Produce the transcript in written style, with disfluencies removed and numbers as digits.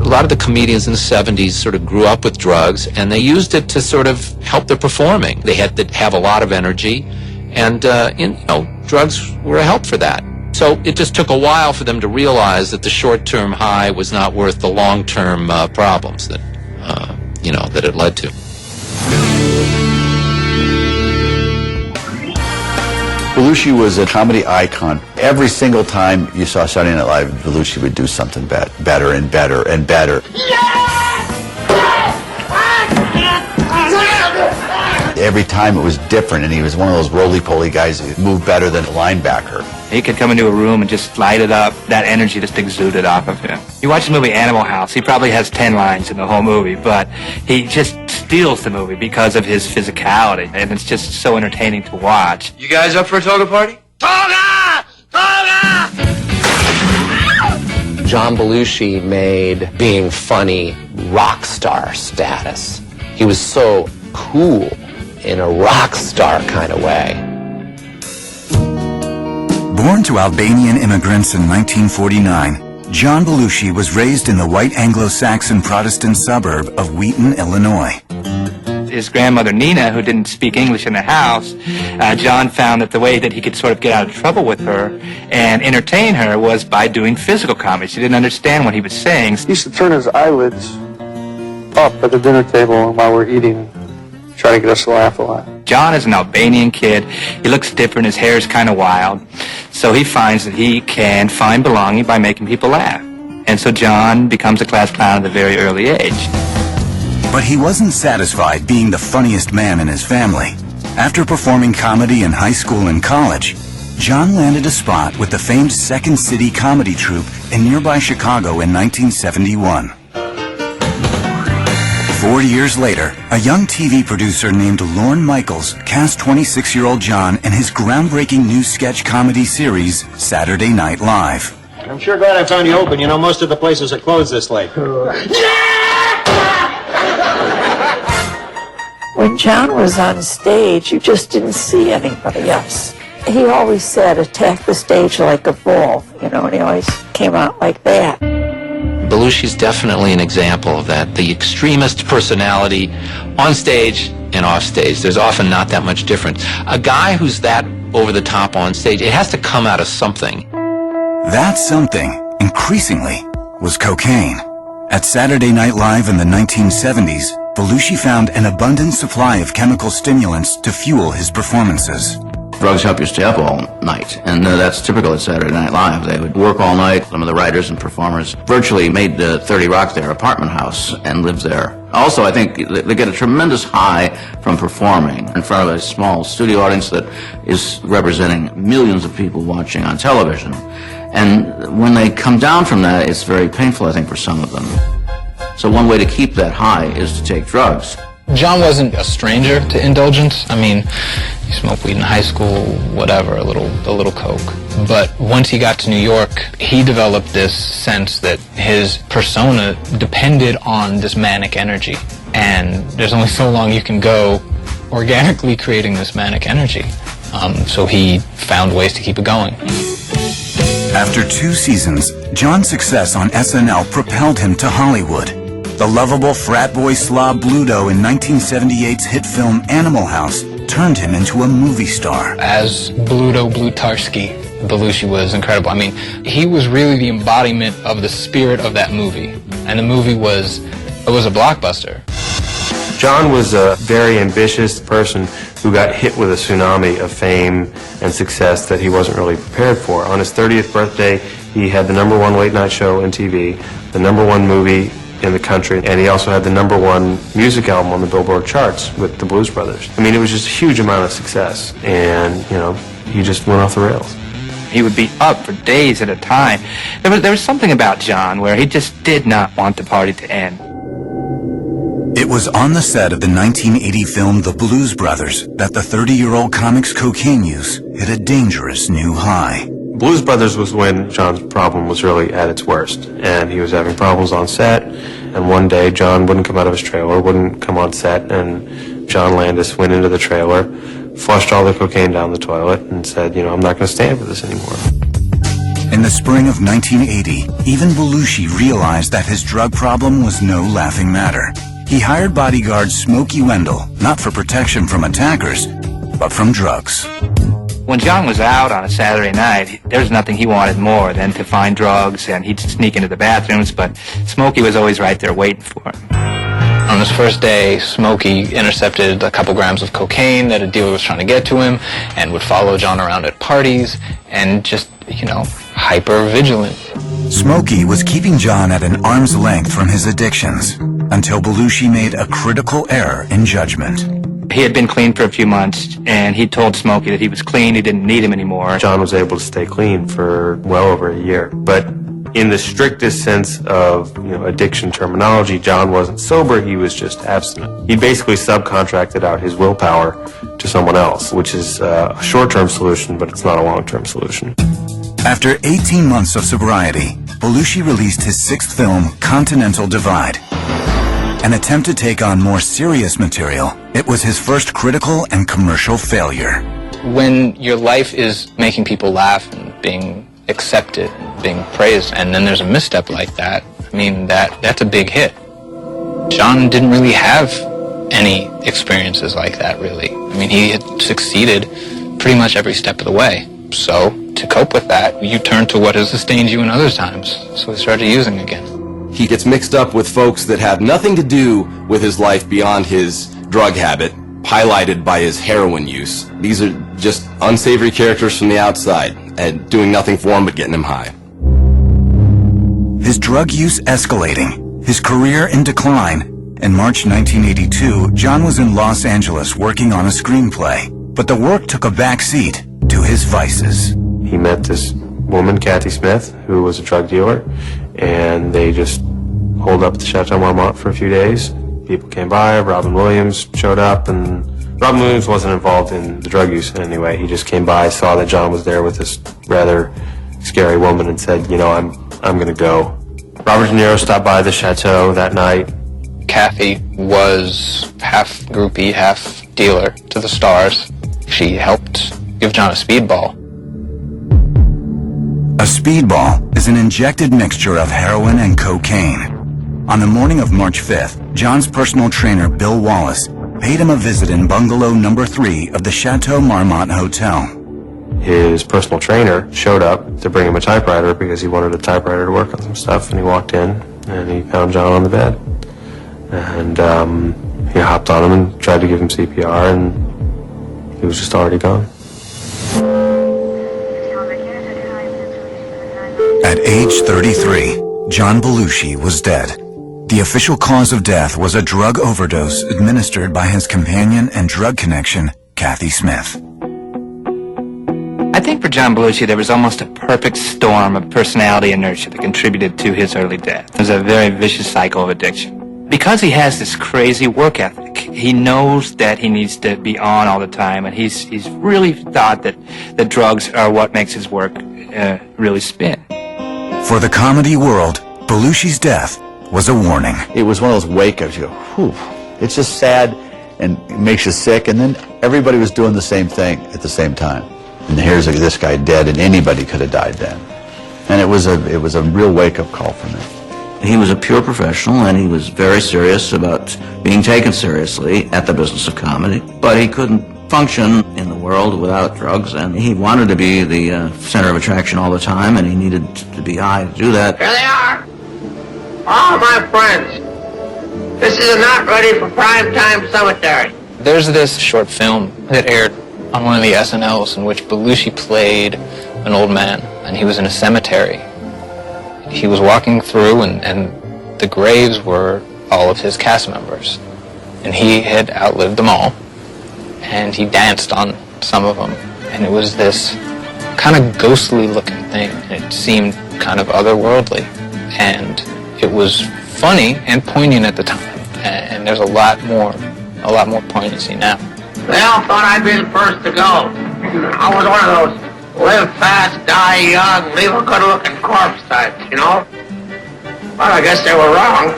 lot of the comedians in the 70s sort of grew up with drugs, and they used it to sort of help their performing. They had to have a lot of energy, and drugs were a help for that. So it just took a while for them to realize that the short-term high was not worth the long-term problems that that it led to. Belushi was a comedy icon. Every single time you saw Saturday Night Live, Belushi would do something better and better and better. Every time it was different, and he was one of those roly-poly guys who moved better than a linebacker. He could come into a room and just light it up. That energy just exuded off of him. You watch the movie Animal House, he probably has 10 lines in the whole movie, but he just steals the movie because of his physicality, and it's just so entertaining to watch. You guys up for a toga party? Toga! Toga! John Belushi made being funny rock star status. He was so cool in a rock star kind of way. Born to Albanian immigrants in 1949, John Belushi was raised in the white Anglo-Saxon Protestant suburb of Wheaton, Illinois. His grandmother Nina, who didn't speak English in the house, John found that the way that he could sort of get out of trouble with her and entertain her was by doing physical comedy. She didn't understand what he was saying. He used to turn his eyelids up at the dinner table while we're eating, try to get us to laugh a lot. John is an Albanian kid. He looks different. His hair is kind of wild. So he finds that he can find belonging by making people laugh. And so John becomes a class clown at a very early age. But he wasn't satisfied being the funniest man in his family. After performing comedy in high school and college, John landed a spot with the famed Second City comedy troupe in nearby Chicago in 1971. 4 years later, a young TV producer named Lorne Michaels cast 26-year-old John in his groundbreaking new sketch comedy series, Saturday Night Live. I'm sure glad I found you open. You know, most of the places are closed this late. When John was on stage, you just didn't see anybody else. He always said, attack the stage like a bull, and he always came out like that. Belushi's definitely an example of that. The extremist personality on stage and off stage. There's often not that much difference. A guy who's that over the top on stage, it has to come out of something. That something, increasingly, was cocaine. At Saturday Night Live in the 1970s, Belushi found an abundant supply of chemical stimulants to fuel his performances. Drugs help you stay up all night, and that's typical at Saturday Night Live. They would work all night. Some of the writers and performers virtually made 30 Rock their apartment house and lived there. Also, I think they get a tremendous high from performing in front of a small studio audience that is representing millions of people watching on television. And when they come down from that, it's very painful, I think, for some of them. So one way to keep that high is to take drugs. John wasn't a stranger to indulgence. I mean, he smoked weed in high school, whatever, a little coke. But once he got to New York, he developed this sense that his persona depended on this manic energy. And there's only so long you can go organically creating this manic energy. So he found ways to keep it going. After 2 seasons, John's success on SNL propelled him to Hollywood. The lovable frat boy slob Bluto in 1978's hit film Animal House turned him into a movie star. As Bluto Blutarski, Belushi was incredible. I mean, he was really the embodiment of the spirit of that movie. And the movie was a blockbuster. John was a very ambitious person who got hit with a tsunami of fame and success that he wasn't really prepared for. On his 30th birthday, he had the #1 late night show on TV, the #1 movie in the country, and he also had the #1 music album on the Billboard charts with the Blues Brothers. I mean, it was just a huge amount of success, and, he just went off the rails. He would be up for days at a time. There was something about John where he just did not want the party to end. It was on the set of the 1980 film The Blues Brothers that the 30-year-old comic's cocaine use hit a dangerous new high. Blues Brothers was when John's problem was really at its worst, and he was having problems on set, and one day John wouldn't come out of his trailer, wouldn't come on set, and John Landis went into the trailer, flushed all the cocaine down the toilet, and said, I'm not going to stand for this anymore. In In the spring of 1980, even Belushi realized that his drug problem was no laughing matter. He hired bodyguard Smokey Wendell, not for protection from attackers, but from drugs. When John was out on a Saturday night, there was nothing he wanted more than to find drugs, and he'd sneak into the bathrooms, but Smokey was always right there waiting for him. On his first day, Smokey intercepted a couple grams of cocaine that a dealer was trying to get to him and would follow John around at parties and just, hyper vigilant. Smokey was keeping John at an arm's length from his addictions until Belushi made a critical error in judgment. He had been clean for a few months, and he told Smokey that he was clean, he didn't need him anymore. John was able to stay clean for well over a year. But in the strictest sense of addiction terminology, John wasn't sober, he was just abstinent. He basically subcontracted out his willpower to someone else, which is a short-term solution, but it's not a long-term solution. After 18 months of sobriety, Belushi released his sixth film, Continental Divide. An attempt to take on more serious material, it was his first critical and commercial failure. When your life is making people laugh and being accepted, being praised, and then there's a misstep like that, that's a big hit. John didn't really have any experiences like that, really. He had succeeded pretty much every step of the way. So, to cope with that, you turn to what has sustained you in other times. So he started using again. He gets mixed up with folks that have nothing to do with his life beyond his drug habit, highlighted by his heroin use. These are just unsavory characters from the outside, and doing nothing for him but getting him high. His drug use escalating, his career in decline. In March 1982, John was in Los Angeles working on a screenplay, but the work took a back seat to his vices. He met this woman, Kathy Smith, who was a drug dealer, and they just holed up at the Chateau Marmont for a few days. People came by, Robin Williams showed up, and Robin Williams wasn't involved in the drug use in any way. He just came by, saw that John was there with this rather scary woman, and said, I'm gonna go. Robert De Niro stopped by the Chateau that night. Kathy was half groupie, half dealer to the stars. She helped give John a speedball. A speedball is an injected mixture of heroin and cocaine. On the morning of March 5th, John's personal trainer, Bill Wallace, paid him a visit in bungalow number 3 of the Chateau Marmont Hotel. His personal trainer showed up to bring him a typewriter because he wanted a typewriter to work on some stuff, and he walked in and he found John on the bed. And he hopped on him and tried to give him CPR, and he was just already gone. At age 33, John Belushi was dead. The official cause of death was a drug overdose administered by his companion and drug connection, Kathy Smith. I think for John Belushi, there was almost a perfect storm of personality inertia that contributed to his early death. It was a very vicious cycle of addiction. Because he has this crazy work ethic, he knows that he needs to be on all the time, and he's really thought that the drugs are what makes his work really spin. For the comedy world, Belushi's death was a warning. It was one of those wake-ups. You go, whew. It's just sad and it makes you sick, and then everybody was doing the same thing at the same time. And here's this guy dead, and anybody could have died then. And it was a real wake-up call for me. He was a pure professional, and he was very serious about being taken seriously at the business of comedy. But he couldn't function in the world without drugs, and he wanted to be the center of attraction all the time, and he needed to be high to do that. Here they are, all my friends. This is a not ready for prime time cemetery. There's this short film that aired on one of the SNLs in which Belushi played an old man, and he was in a cemetery. He was walking through, and the graves were all of his cast members. And he had outlived them all, and he danced on some of them. And it was this kind of ghostly-looking thing. It seemed kind of otherworldly. And it was funny and poignant at the time. And there's a lot more poignancy now. They all thought I'd be the first to go. I was one of those live fast, die young, leave a good-looking corpse types, you know? Well, I guess they were wrong.